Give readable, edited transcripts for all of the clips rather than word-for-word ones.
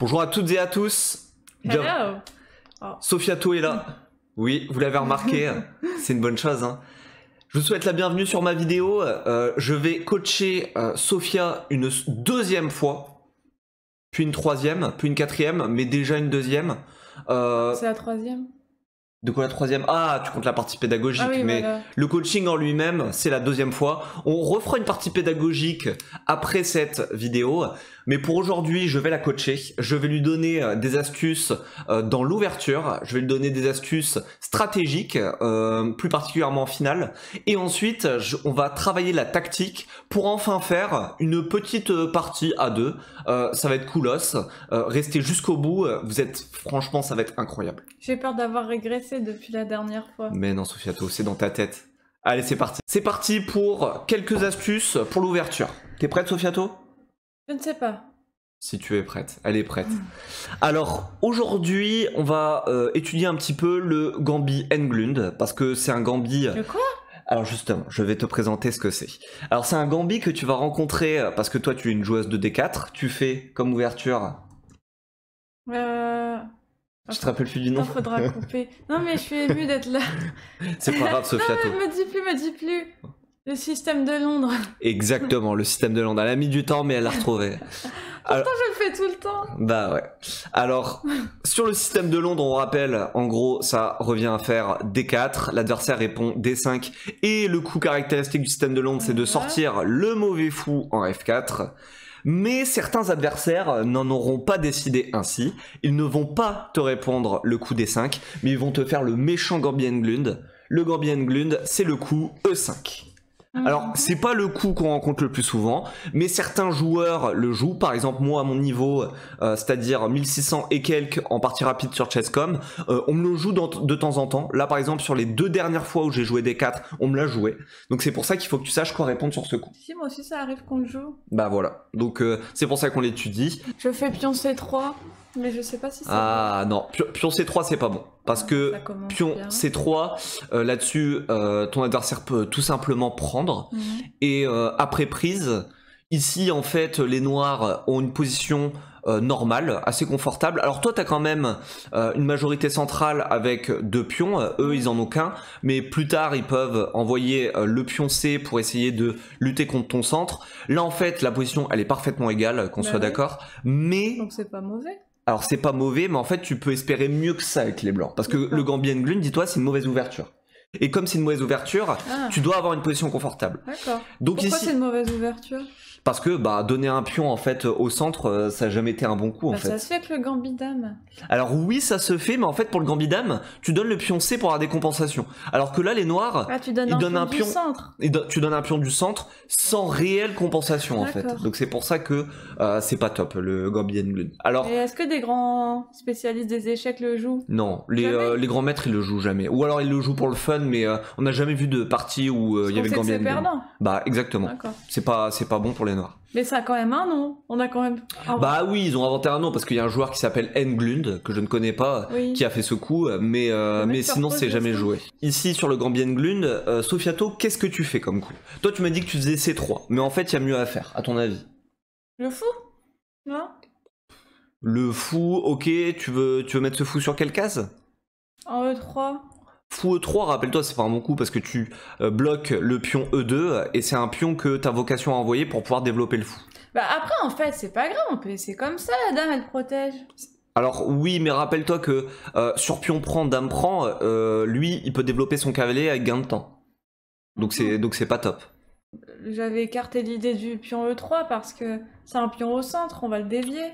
Bonjour à toutes et à tous. Hello. Sophiato est là. Oui, vous l'avez remarqué, c'est une bonne chose. Hein. Je vous souhaite la bienvenue sur ma vidéo. Je vais coacher Sophia une deuxième fois, puis une troisième, puis une quatrième, mais déjà une deuxième. C'est la troisième. De quoi la troisième? Ah, tu comptes la partie pédagogique, oui, mais voilà. le coaching en lui-même, c'est la deuxième fois. On refera une partie pédagogique après cette vidéo, mais pour aujourd'hui, je vais la coacher. Je vais lui donner des astuces dans l'ouverture, je vais lui donner des astuces stratégiques, plus particulièrement en finale, et ensuite, on va travailler la tactique pour enfin faire une petite partie à deux. Ça va être coolos, restez jusqu'au bout, franchement, ça va être incroyable. J'ai peur d'avoir régressé depuis la dernière fois. Mais non, Sophiato, c'est dans ta tête. Allez, c'est parti. C'est parti pour quelques astuces pour l'ouverture. T'es prête, Sophiato? Je ne sais pas. Si tu es prête, elle est prête. Alors, aujourd'hui, on va étudier un petit peu le Gambit Englund, parce que c'est un Gambit... Le quoi? Alors justement, je vais te présenter ce que c'est. Alors c'est un Gambit que tu vas rencontrer, parce que toi tu es une joueuse de D4, tu fais comme ouverture... Je te rappelle plus du nom. Non, faudra couper. Non mais je suis émue d'être là. C'est pas grave, Sophiato. Non, me dis plus. Le système de Londres. Exactement, le système de Londres. Elle a mis du temps, mais elle l'a retrouvé. Pourtant je le fais tout le temps. Bah ouais. Alors, sur le système de Londres, on rappelle, en gros, ça revient à faire D4, l'adversaire répond D5, et le coup caractéristique du système de Londres, c'est de sortir le mauvais fou en F4. Mais certains adversaires n'en auront pas décidé ainsi. Ils ne vont pas te répondre le coup D5, mais ils vont te faire le méchant Gambit Englund. Le Gambit Englund, c'est le coup E5. Alors, c'est pas le coup qu'on rencontre le plus souvent, mais certains joueurs le jouent. Par exemple, moi, à mon niveau, c'est-à-dire 1600 et quelques en partie rapide sur Chess.com, on me le joue de temps en temps. Là, par exemple, sur les 2 dernières fois où j'ai joué D4, on me l'a joué. Donc, c'est pour ça qu'il faut que tu saches quoi répondre sur ce coup. Si, moi aussi ça arrive qu'on le joue. Bah voilà. Donc, c'est pour ça qu'on l'étudie. Je fais pion C3, mais je sais pas si c'est Ah non, pion C3, c'est pas bon. Parce que pion bien. C3, là-dessus, ton adversaire peut tout simplement prendre. Et après prise, ici, en fait, les noirs ont une position normale, assez confortable. Alors toi, t'as quand même une majorité centrale avec 2 pions. Eux, ils en ont qu'un. Mais plus tard, ils peuvent envoyer le pion C pour essayer de lutter contre ton centre. Là, en fait, la position, elle est parfaitement égale, qu'on soit d'accord. Mais... Donc c'est pas mauvais. Alors c'est pas mauvais, mais en fait tu peux espérer mieux que ça avec les blancs. Parce que le Gambit Englund, dis-toi, c'est une mauvaise ouverture. Et comme c'est une mauvaise ouverture, tu dois avoir une position confortable. D'accord. Donc pourquoi ici, c'est une mauvaise ouverture? parce que donner un pion en fait au centre, ça n'a jamais été un bon coup en fait. Ça se fait avec le Gambit dame. Alors oui, ça se fait, mais en fait pour le Gambit dame, tu donnes le pion C pour avoir des compensations. Alors que là les noirs, tu donnes ils donnent un pion du centre. Tu donnes un pion du centre sans réelle compensation en fait. Donc c'est pour ça que c'est pas top le Gambit Englund. Alors, et est-ce que des grands spécialistes des échecs le jouent? Non, les grands maîtres ils le jouent jamais. Ou alors ils le jouent pour le fun, mais on n'a jamais vu de partie où il y avait le Gambit Englund. Perdant. Bah exactement. C'est pas bon pour les noirs. Mais ça a quand même un nom. On a quand même. Bah oui, ils ont inventé un nom parce qu'il y a un joueur qui s'appelle Englund que je ne connais pas, qui a fait ce coup, mais sinon c'est jamais joué. Ici sur le Gambit Englund, Sophiato, qu'est-ce que tu fais comme coup? Toi tu m'as dit que tu faisais C3, mais en fait il y a mieux à faire, à ton avis. Le fou? Non? Le fou, ok, tu veux mettre ce fou sur quelle case? En E3. Fou E3, rappelle-toi, c'est pas un bon coup parce que tu bloques le pion E2 et c'est un pion que t'as vocation à envoyer pour pouvoir développer le fou. Bah après, en fait, c'est pas grave, on peut laisser comme ça, la dame, elle protège. Alors oui, mais rappelle-toi que sur pion prend, dame prend, lui, il peut développer son cavalier avec gain de temps. Donc c'est pas top. J'avais écarté l'idée du pion E3 parce que c'est un pion au centre, on va le dévier.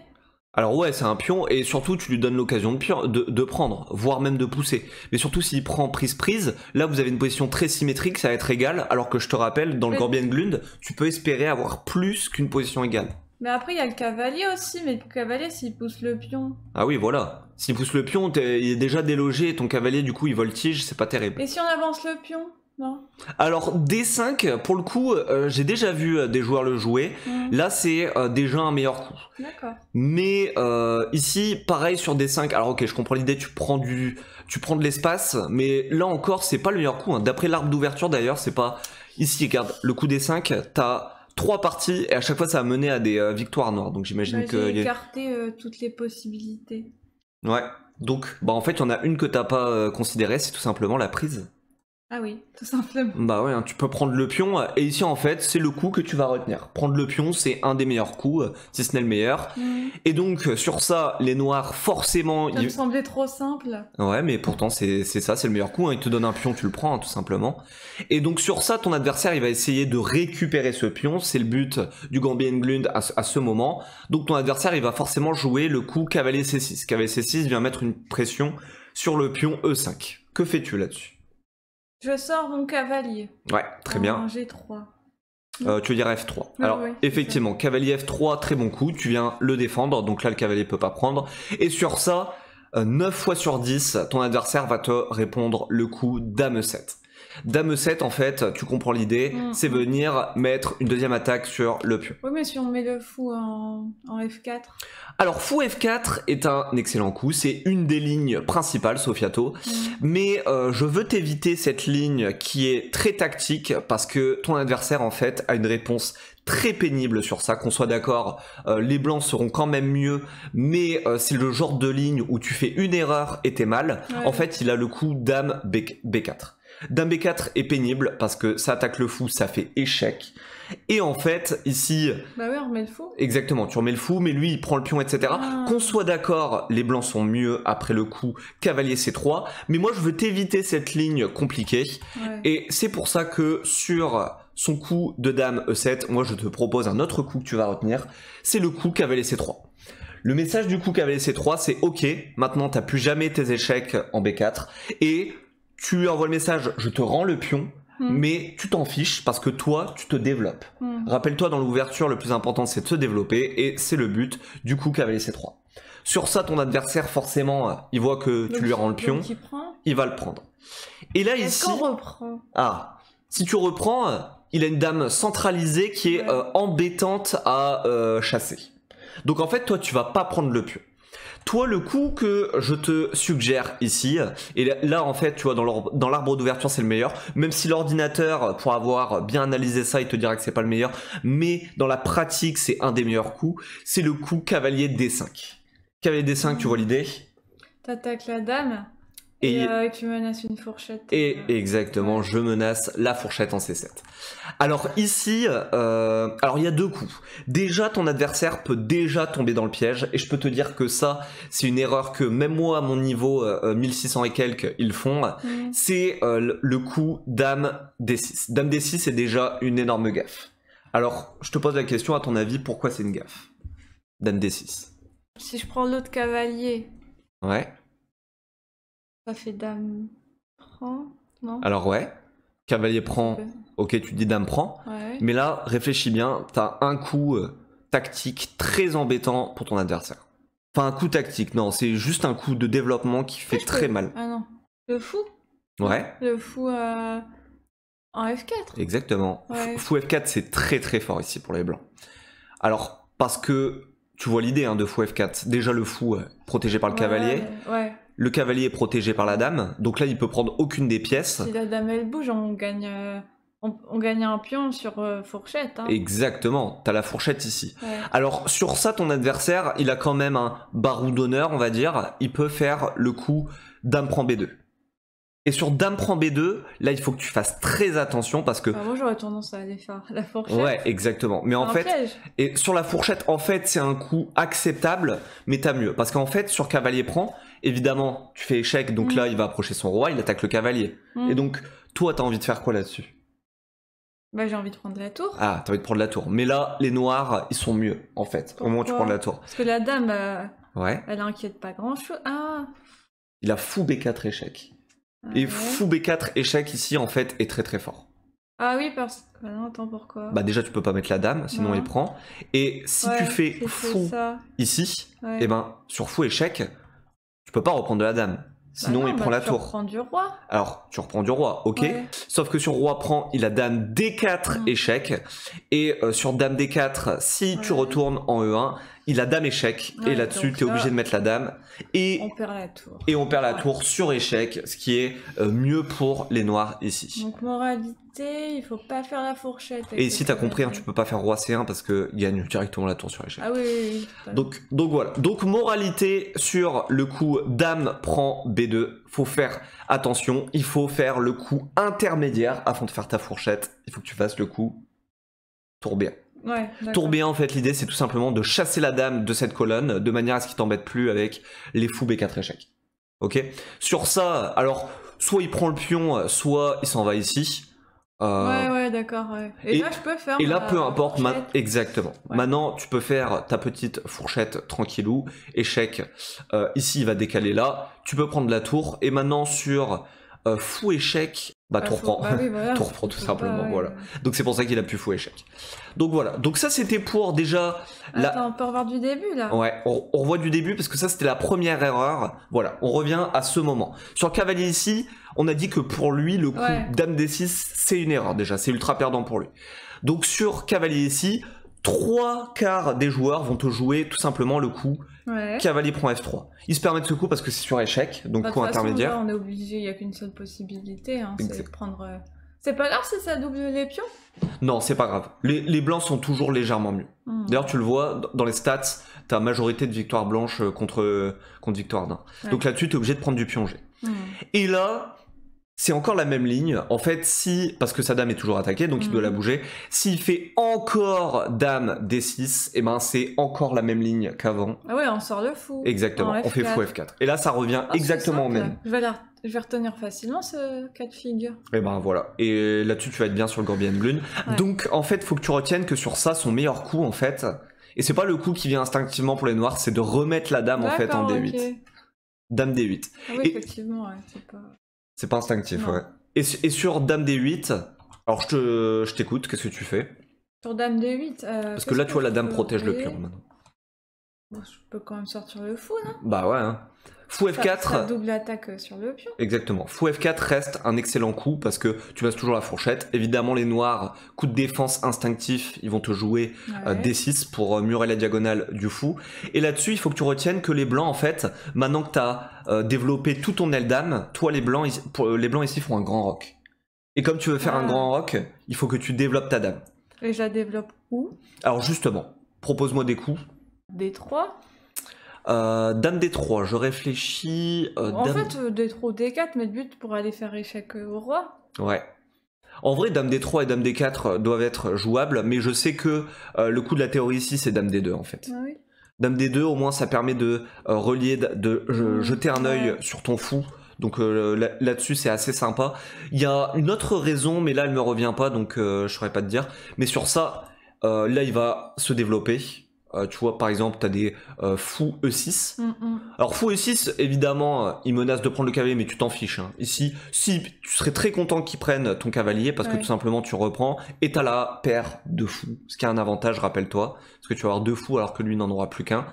Alors ouais, c'est un pion, et surtout tu lui donnes l'occasion de prendre, voire même de pousser. Mais surtout s'il prend prise, là vous avez une position très symétrique, ça va être égal, alors que je te rappelle, dans le Gambit Englund, tu peux espérer avoir plus qu'une position égale. Mais après il y a le cavalier aussi, mais le cavalier s'il pousse le pion... Ah oui, voilà. S'il pousse le pion, il est déjà délogé, et ton cavalier du coup il voltige, c'est pas terrible. Et si on avance le pion? Non. Alors D5, pour le coup, j'ai déjà vu des joueurs le jouer. Là, c'est déjà un meilleur coup. D'accord. Mais ici, pareil sur D5. Alors ok, je comprends l'idée, tu prends de l'espace, mais là encore, c'est pas le meilleur coup. Hein. D'après l'arbre d'ouverture, d'ailleurs, c'est pas... Ici, regarde, le coup D5, t'as 3 parties et à chaque fois ça a mené à des victoires noires. Donc j'imagine que... J'ai écarté toutes les possibilités. Ouais, donc bah en fait il y en a une que t'as pas considérée, c'est tout simplement la prise. Ah oui, tout simplement. Bah ouais, hein, tu peux prendre le pion, et ici en fait c'est le coup que tu vas retenir. Prendre le pion c'est un des meilleurs coups, si ce n'est le meilleur. Et donc sur ça, les noirs forcément... Ça me semblait trop simple. Ouais, mais pourtant c'est ça, c'est le meilleur coup, hein. Il te donne un pion, tu le prends, hein, tout simplement. Et donc sur ça, ton adversaire il va essayer de récupérer ce pion, c'est le but du Gambit Englund à ce moment. Donc ton adversaire il va forcément jouer le coup cavalier C6. Cavalier C6 vient mettre une pression sur le pion E5. Que fais-tu là-dessus? Je sors mon cavalier. Ouais, très bien. G3. Tu veux dire F3. Oui, Alors, oui, effectivement, cavalier F3, très bon coup. Tu viens le défendre, donc là, le cavalier peut pas prendre. Et sur ça, 9 fois sur 10, ton adversaire va te répondre le coup Dame E7. Dame E7, en fait, tu comprends l'idée, c'est venir mettre une deuxième attaque sur le pion. Oui, mais si on met le fou en F4. Alors, fou F4 est un excellent coup, c'est une des lignes principales, Sofiato, mais je veux t'éviter cette ligne qui est très tactique parce que ton adversaire, en fait, a une réponse très pénible sur ça, qu'on soit d'accord, les blancs seront quand même mieux, mais c'est le genre de ligne où tu fais une erreur et t'es mal. Ouais. En fait, il a le coup Dame B4. Dame B4 est pénible parce que ça attaque le fou, ça fait échec. Et en fait, ici... Bah ouais, on remet le fou. Exactement, tu remets le fou, mais lui, il prend le pion, etc. Qu'on soit d'accord, les blancs sont mieux après le coup cavalier C3. Mais moi, je veux t'éviter cette ligne compliquée. Ouais. Et c'est pour ça que sur son coup de Dame E7, moi, je te propose un autre coup que tu vas retenir. C'est le coup cavalier C3. Le message du coup cavalier C3, c'est « Ok, maintenant, t'as plus jamais tes échecs en B4. » Et tu lui envoies le message « Je te rends le pion. » Mais tu t'en fiches parce que toi, tu te développes. Rappelle-toi, dans l'ouverture, le plus important, c'est de se développer et c'est le but du coup cavalier C3. Sur ça, ton adversaire, forcément, il voit que tu lui rends le pion, il va le prendre. Et là, ici... qu'on reprend? Ah, si tu reprends, il a une dame centralisée qui est embêtante à chasser. Donc en fait, toi, tu vas pas prendre le pion. Toi, le coup que je te suggère ici, et là en fait, tu vois, dans l'arbre d'ouverture, c'est le meilleur, même si l'ordinateur, pour avoir bien analysé ça, il te dira que c'est pas le meilleur, mais dans la pratique, c'est un des meilleurs coups, c'est le coup cavalier D5. Cavalier D5, tu vois l'idée? T'attaques la dame, et tu menaces une fourchette. Et exactement, je menace la fourchette en C7. Alors ici, alors il y a deux coups. Déjà, ton adversaire peut déjà tomber dans le piège, et je peux te dire que ça, c'est une erreur que même moi, à mon niveau 1600 et quelques, ils font. C'est le coup Dame D6. Dame D6 est déjà une énorme gaffe. Alors, je te pose la question, à ton avis, pourquoi c'est une gaffe? Dame D6. Si je prends l'autre cavalier... Ouais. Ça fait dame prend, non? Alors ouais, cavalier prend, ok, tu dis dame prend, mais là, réfléchis bien, t'as un coup tactique très embêtant pour ton adversaire. Enfin, un coup tactique, non, c'est juste un coup de développement qui fait très mal. Ah non, le fou? Ouais. Le fou en F4. Exactement. Fou F4, c'est très très fort ici pour les blancs. Alors, parce que tu vois l'idée de fou F4, déjà le fou protégé par le cavalier. Ouais. Le cavalier est protégé par la dame, donc là il peut prendre aucune des pièces. Si la dame elle bouge, on gagne un pion sur fourchette. Exactement, t'as la fourchette ici. Alors sur ça, ton adversaire, il a quand même un barreau d'honneur, on va dire. Il peut faire le coup dame prend B2. Et sur dame prend B2, là il faut que tu fasses très attention parce que... moi j'aurais tendance à aller faire la fourchette. Ouais, exactement. Mais en fait, et sur la fourchette, en fait c'est un coup acceptable, mais t'as mieux. Parce qu'en fait, sur cavalier prend, évidemment, tu fais échec, donc là il va approcher son roi, il attaque le cavalier. Et donc, toi t'as envie de faire quoi là-dessus? Bah j'ai envie de prendre la tour. Ah, t'as envie de prendre la tour. Mais là, les noirs, ils sont mieux, en fait, Pourquoi? au moment où tu prends la tour. Parce que la dame, elle inquiète pas grand-chose. Ah. Il a fou B4 échec. Et fou B4 échec ici en fait est très très fort. Ah oui, parce que... non, attends, pourquoi? Bah déjà tu peux pas mettre la dame, sinon il prend. Et si tu fais fou ici, et ben sur fou échec, tu peux pas reprendre de la dame. Sinon il prend la tour. Tu reprends du roi. Alors tu reprends du roi, ok. Sauf que sur roi prend, il a dame D4 échec. Et sur dame D4, si tu retournes en E1, il a dame échec, et Ouais, là-dessus donc t'es là, obligé de mettre la dame, et On perd la tour. on perd la Ouais. tour sur échec, ce qui est mieux pour les noirs ici. Donc moralité, il faut pas faire la fourchette. avec Et le ici t'as compris, hein, cavalier. tu peux pas faire roi C1 parce que il gagne directement la tour sur échec. Ah oui, oui, oui. Pas Donc voilà. Donc moralité sur le coup dame prend B2, faut faire attention, il faut faire le coup intermédiaire avant de faire ta fourchette, il faut que tu fasses le coup tour B1. Ouais, Tour d'accord. B1 en fait l'idée c'est tout simplement de chasser la dame de cette colonne de manière à ce qu'il t'embête plus avec les fous B4 échecs. Ok. Sur ça, alors soit il prend le pion, soit il s'en va ici. Ouais, d'accord, ouais. Et là, je peux faire Et là, ma peu importe, fourchette. exactement. Ouais. Maintenant, tu peux faire ta petite fourchette tranquillou, échec. Ici, il va décaler là. Tu peux prendre la tour. Et maintenant, sur fou échec, bah, tour prend. Bah oui, voilà, Tour prend tout faut simplement, pas, voilà. Donc c'est pour ça qu'il a pu fou échec. Donc voilà. Donc ça, c'était pour déjà la. Attends, on peut revoir du début là. Ouais, on revoit du début parce que ça c'était la première erreur. Voilà, on revient à ce moment. Sur le cavalier ici, on a dit que pour lui, le coup Ouais. dame D6, c'est une erreur déjà, c'est ultra perdant pour lui. Donc sur cavalier ici, 3/4 des joueurs vont te jouer tout simplement le coup Ouais. cavalier prend F3. Ils se permettent ce coup parce que c'est sur échec, donc Bah, de coup toute façon, intermédiaire. là, on est obligé, il n'y a qu'une seule possibilité, hein, c'est Exact. de prendre. C'est pas grave si ça double les pions. Non, c'est pas grave. Les blancs sont toujours légèrement mieux. D'ailleurs, tu le vois, dans les stats, t'as majorité de victoires blanches contre victoire d'un. Ouais. Donc là-dessus, t'es obligé de prendre du pion G. Et là, c'est encore la même ligne. En fait, si, parce que sa dame est toujours attaquée, donc il doit la bouger, s'il fait encore dame D6, et ben c'est encore la même ligne qu'avant. Ah ouais, on sort le fou. Exactement, En on fait fou F4. Et là, ça revient Ah, c'est exactement au simple. même. Je vais retenir facilement ce cas de figure. Et ben voilà. Et là-dessus, tu vas être bien sur le Gorbian Glune. Ouais. Donc, en fait, faut que tu retiennes que sur ça, son meilleur coup, en fait, et c'est pas le coup qui vient instinctivement pour les noirs, c'est de remettre la dame, en fait, en D'accord, D8. ok. Dame D8. Ah oui, Et- effectivement, ouais, c'est pas. C'est pas instinctif, Non. ouais. Et sur dame D8, alors je t'écoute, qu'est-ce que tu fais? Sur dame D8. Parce que là, tu vois, la dame protège le pion maintenant. Bon, je peux quand même sortir le fou, non? Bah ouais, hein. Fou F4, Ça double attaque sur le pion. exactement. Fou F4 reste un excellent coup parce que tu passes toujours la fourchette. Évidemment, les noirs, coup de défense instinctif, ils vont te jouer Ouais. D6 pour murer la diagonale du fou. Et là-dessus, il faut que tu retiennes que les blancs, en fait, maintenant que tu as développé tout ton aile dame, toi, les blancs ici font un grand roc. Et comme tu veux faire un Ah. grand roc, il faut que tu développes ta dame. Et je la développe où? Alors justement, propose-moi des coups. D3. Dame D3, je réfléchis. En dame... fait, D3 D4, mais le but pour aller faire échec au roi. Ouais. En vrai, Dame D3 et Dame D4 doivent être jouables, mais je sais que le coup de la théorie ici, c'est Dame D2 en fait. Ah oui. Dame D2, au moins, ça permet de relier, jeter un œil Ouais. sur ton fou. Donc là-dessus, c'est assez sympa. Il y a une autre raison, mais là, elle me revient pas, donc je saurais pas te dire. Mais sur ça, là, il va se développer. Tu vois, par exemple, tu as des fous E6. Alors, fou E6, évidemment, il menace de prendre le cavalier, mais tu t'en fiches. Hein. Ici, si tu serais très content qu'il prenne ton cavalier, parce que Ouais. tout simplement, tu reprends, et t'as la paire de fous. Ce qui a un avantage, rappelle-toi, parce que tu vas avoir 2 fous alors que lui n'en aura plus qu'un.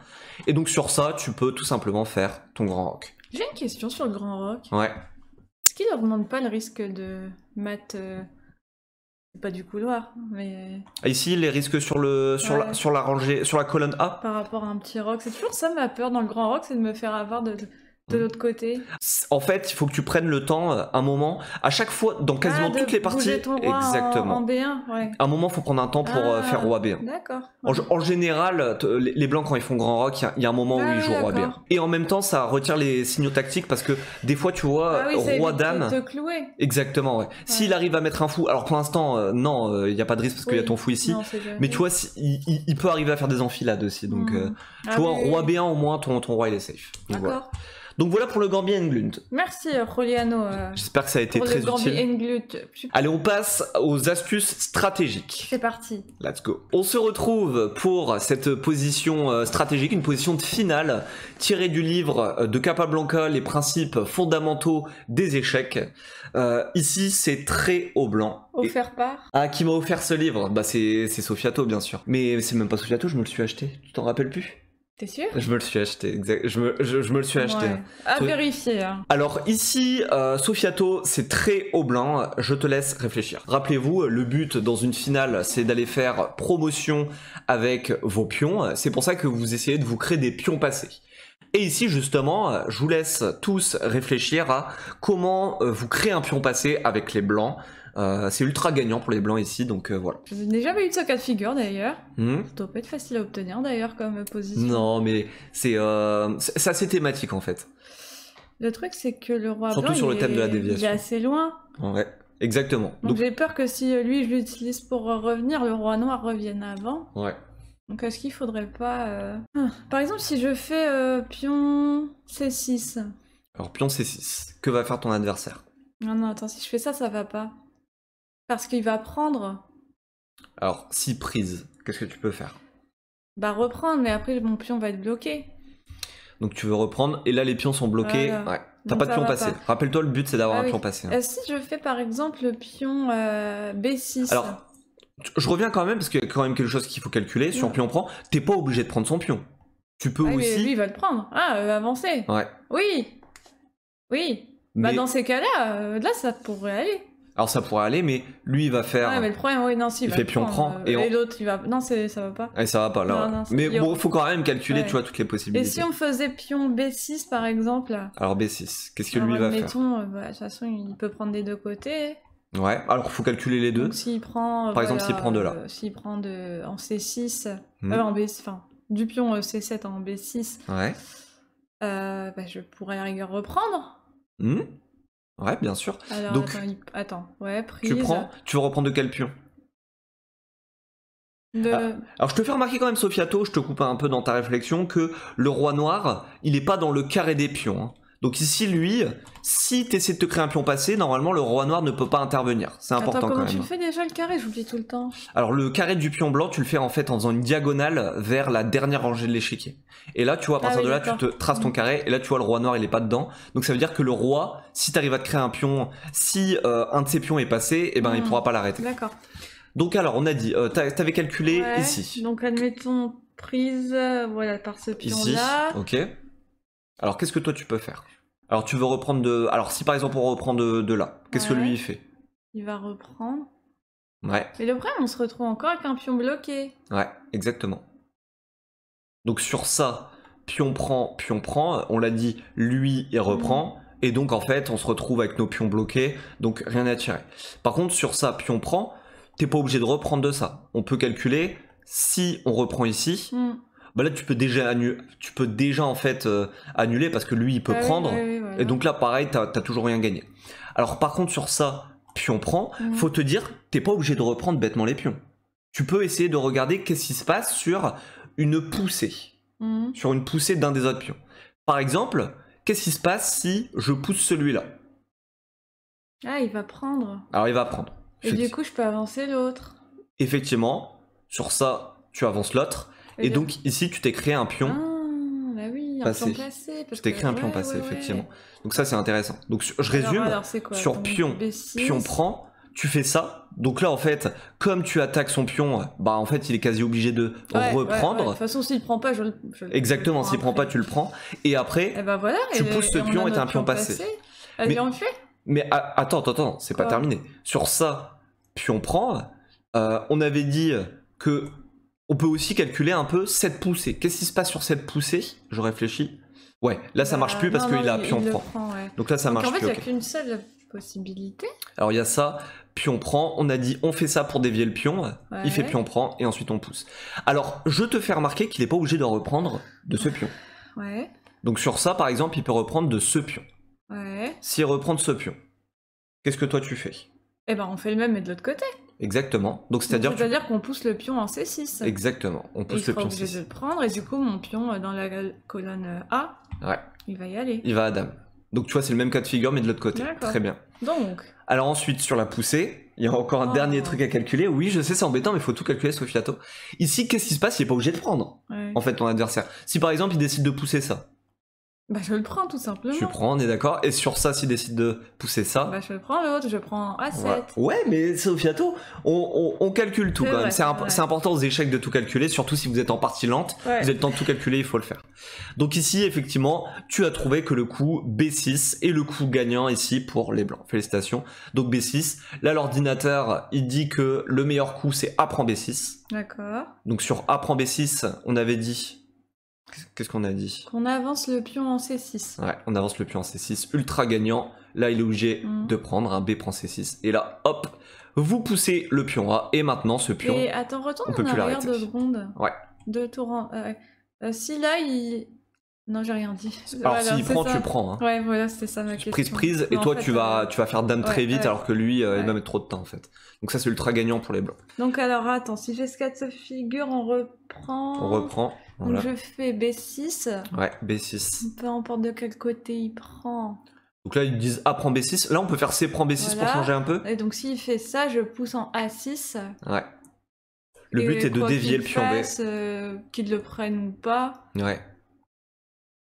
Et donc, sur ça, tu peux tout simplement faire ton grand roc. J'ai une question sur le grand roc. Ouais. Est-ce qu'il augmente pas le risque de mat c'est pas du couloir, mais Ici, les risques sur Ouais. sur la rangée, sur la colonne A. par rapport à un petit roc, c'est toujours ça ma peur dans le grand roc, c'est de me faire avoir de l'autre côté. En fait, il faut que tu prennes le temps, un moment, à chaque fois, dans quasiment de toutes les parties. bouger ton roi Exactement. en B1, ouais. Un moment, faut prendre un temps pour faire roi B1. D'accord. En général, les blancs, quand ils font grand rock, il y a un moment où Ah ils ouais, jouent roi B1. d'accord. Et en même temps, ça retire les signaux tactiques parce que des fois, tu vois, Ah oui, ça roi évite dame. de te clouer. Exactement, ouais. S'il arrive à mettre un fou, alors pour l'instant, non, il n'y a pas de risque parce qu'il y a ton fou ici. Non, c'est jamais. Mais tu vois, il peut arriver à faire des enfilades aussi. Donc, Ah tu vois, oui, roi oui. B1, au moins, ton roi, il est safe. Donc, voilà. D'accord. Donc voilà pour le Gambi Englund. Merci Roliano J'espère que ça a été pour très le Gambi utile. Englut. Allez, on passe aux astuces stratégiques. C'est parti. Let's go. On se retrouve pour cette position stratégique, une position de finale tirée du livre de Capablanca, les principes fondamentaux des échecs. Ici, c'est très haut blanc. Et- Offert par. Ah, qui m'a offert ce livre? Bah, c'est Sofiato, bien sûr. Mais c'est même pas Sofiato, je me le suis acheté. Tu t'en rappelles plus? T'es sûr? Je me le suis acheté, exact. Je me le suis acheté. Ouais. À vérifier. Hein. Alors ici, Sofiato, c'est très haut blanc, je te laisse réfléchir. Rappelez-vous, le but dans une finale, c'est d'aller faire promotion avec vos pions. C'est pour ça que vous essayez de vous créer des pions passés. Et ici, justement, je vous laisse tous réfléchir à comment vous créez un pion passé avec les blancs. C'est ultra gagnant pour les blancs ici, donc voilà. Je n'ai jamais eu de ce cas de figure d'ailleurs. Ça doit pas être facile à obtenir d'ailleurs comme position. Non, mais c'est assez thématique en fait. Le truc, c'est que le roi surtout blanc, sur le thème de la déviation. Il est assez loin. Ouais, exactement. Donc j'ai peur que si lui, je l'utilise pour revenir, le roi noir revienne avant. Ouais. Donc est-ce qu'il faudrait pas... Par exemple, si je fais pion C6. Alors pion C6, que va faire ton adversaire? Non, attends, si je fais ça, ça va pas. Parce qu'il va prendre. Alors, si prise, qu'est-ce que tu peux faire? Bah reprendre, mais après mon pion va être bloqué. Donc tu veux reprendre, et là les pions sont bloqués. Voilà. Ouais. T'as pas de pion passé. Rappelle-toi, le but c'est d'avoir un pion passé. Hein. Si je fais par exemple le pion B6. Alors, je reviens quand même, parce qu'il y a quand même quelque chose qu'il faut calculer. Sur pion prend, t'es pas obligé de prendre son pion. Tu peux aussi... Mais lui il va le prendre. Avancer. Ouais. Oui. Mais... Bah dans ces cas-là, là ça pourrait aller. Alors ça pourrait aller, mais lui il va faire... Ouais, mais le problème, il fait pion prend. Et l'autre il va... Non, ça va pas. Et ça va pas, là. Non, mais bon, faut quand même calculer, tu vois, toutes les possibilités. Et si on faisait pion B6 par exemple? Alors B6, qu'est-ce que lui va faire? De toute façon, il peut prendre des deux côtés. Ouais, alors faut calculer les deux. Donc s'il prend... Par exemple, s'il prend de là. S'il prend en C6, en B6, enfin, du pion C7 en B6, ouais. Je pourrais à rigueur reprendre. Ouais, bien sûr. Alors, donc, attends, ouais, prise. Tu veux reprendre de quel pion? Alors je te fais remarquer quand même, Sofiato, je te coupe un peu dans ta réflexion, que le roi noir, il est pas dans le carré des pions. Hein. Donc ici, lui, si tu essaies de te créer un pion passé, normalement le roi noir ne peut pas intervenir. C'est important quand même. Comment tu le fais déjà le carré? J'oublie tout le temps. Alors le carré du pion blanc, tu le fais en fait en faisant une diagonale vers la dernière rangée de l'échiquier. Et là, tu vois, à partir de là, tu te traces ton carré, et là, tu vois, le roi noir, il est pas dedans. Donc ça veut dire que le roi, si tu arrives à te créer un pion, si un de ses pions est passé, eh ben il pourra pas l'arrêter. D'accord. Donc alors, on a dit, t'avais calculé ici. Donc admettons prise, voilà, par ce pion-là. Ici, ok. Alors qu'est-ce que toi tu peux faire? Alors tu veux reprendre de... Alors si par exemple on reprend de là, qu'est-ce que lui il fait? Il va reprendre. Ouais. Mais le problème, on se retrouve encore avec un pion bloqué. Ouais, exactement. Donc sur ça, pion prend, on l'a dit, lui il reprend, et donc en fait on se retrouve avec nos pions bloqués, donc rien à tirer. Par contre sur ça, pion prend, t'es pas obligé de reprendre de ça. On peut calculer, si on reprend ici... Bah là tu peux déjà en fait annuler parce que lui il peut prendre et donc là pareil t'as toujours rien gagné. Alors par contre sur ça pion prend, faut te dire t'es pas obligé de reprendre bêtement les pions. Tu peux essayer de regarder qu'est-ce qui se passe sur une poussée, sur une poussée d'un des autres pions. Par exemple, qu'est-ce qui se passe si je pousse celui-là? Ah, il va prendre. Alors il va prendre. Et du coup je peux avancer l'autre. Effectivement, sur ça tu avances l'autre. Et donc ici tu t'es créé un pion passé. Un pion passé. Tu t'es créé un pion passé, effectivement. Donc ça c'est intéressant. Donc je résume, sur pion, pion prend, tu fais ça. Donc là en fait, comme tu attaques son pion, bah en fait il est quasi obligé de reprendre. De toute façon s'il prend pas, exactement, s'il prend pas tu le prends. Et après, tu pousses ce pion et t'as un pion passé. Mais attends, c'est pas terminé. Sur ça, pion prend, on avait dit que... On peut aussi calculer un peu cette poussée. Qu'est-ce qui se passe sur cette poussée? Je réfléchis. Ouais, là ça marche plus parce qu'il a pion prend. Donc là ça marche plus. En fait, il n'y a qu'une seule possibilité. Alors il y a ça, pion prend. On a dit on fait ça pour dévier le pion. Il fait pion prend et ensuite on pousse. Alors je te fais remarquer qu'il n'est pas obligé de reprendre de ce pion. Ouais. Donc sur ça par exemple, il peut reprendre de ce pion. Ouais. S'il reprend de ce pion, qu'est-ce que toi tu fais? Eh ben on fait le même mais de l'autre côté. Exactement. Donc c'est-à-dire qu'on pousse le pion en C6. Exactement. On pousse le pion C6. Je vais le prendre et du coup mon pion dans la colonne A, il va y aller. Il va à dame. Donc tu vois c'est le même cas de figure mais de l'autre côté. Très bien. Donc. Alors ensuite sur la poussée, il y a encore un dernier truc à calculer. Oui je sais c'est embêtant mais il faut tout calculer Sofiato. Ici qu'est-ce qui se passe? Il est pas obligé de prendre en fait ton adversaire. Si par exemple il décide de pousser ça. Bah je le prends tout simplement. Tu prends, on est d'accord. Et sur ça, s'il décide de pousser ça... Bah je prends l'autre, je prends A7. Ouais, mais Sofiato, on calcule tout C'est quand même. vrai, C'est c'est important aux échecs de tout calculer, surtout si vous êtes en partie lente. Ouais. Vous avez le temps de tout calculer, il faut le faire. Donc ici, effectivement, tu as trouvé que le coup B6 est le coup gagnant ici pour les blancs. Félicitations. Donc B6. Là, l'ordinateur, il dit que le meilleur coup, c'est A prend B6. D'accord. Donc sur A prend B6, on avait dit... Qu'est-ce qu'on a dit? Qu'on avance le pion en C6. Ouais, on avance le pion en C6, ultra gagnant. Là, il est obligé de prendre un B prend C6. Et là, hop, vous poussez le pion A. Et maintenant, ce pion, Et attends, retourne on peut en plus arrière l'arrêter. 2 secondes. Ouais. 2 tours en... si là, il... Non, j'ai rien dit. Alors, Voilà, s'il c'est prend, ça. tu prends. Hein. Ouais, voilà, c'était ça ma question. Prise. Et Non, toi, en fait, tu vas faire dame très vite, ouais. alors que lui, il Ouais. va mettre trop de temps, en fait. Donc ça, c'est ultra gagnant pour les blancs. Donc alors, attends, si G4 se figure, on reprend... On reprend. Voilà. Donc je fais B6. Ouais, B6. Peu importe de quel côté il prend. Donc là, ils disent A prend B6. Là, on peut faire C prend B6 pour Voilà. changer un peu. Et donc s'il fait ça, je pousse en A6. Ouais. Le but est de quoi dévier qu'il le pion fasse, B. qu'il le prenne ou pas. Ouais.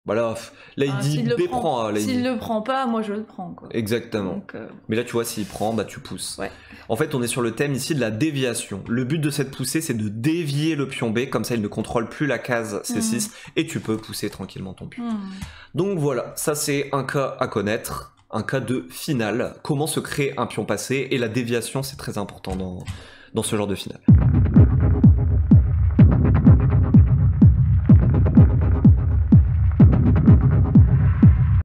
Voilà, là il dit B prend A. S'il le prend pas, moi je le prends. Quoi. Exactement. Donc, Mais là tu vois, s'il prend, bah tu pousses. Ouais. En fait, on est sur le thème ici de la déviation. Le but de cette poussée, c'est de dévier le pion B, comme ça il ne contrôle plus la case C6, et tu peux pousser tranquillement ton pion. Donc voilà, ça c'est un cas à connaître, un cas de finale. Comment se crée un pion passé, et la déviation c'est très important dans ce genre de finale.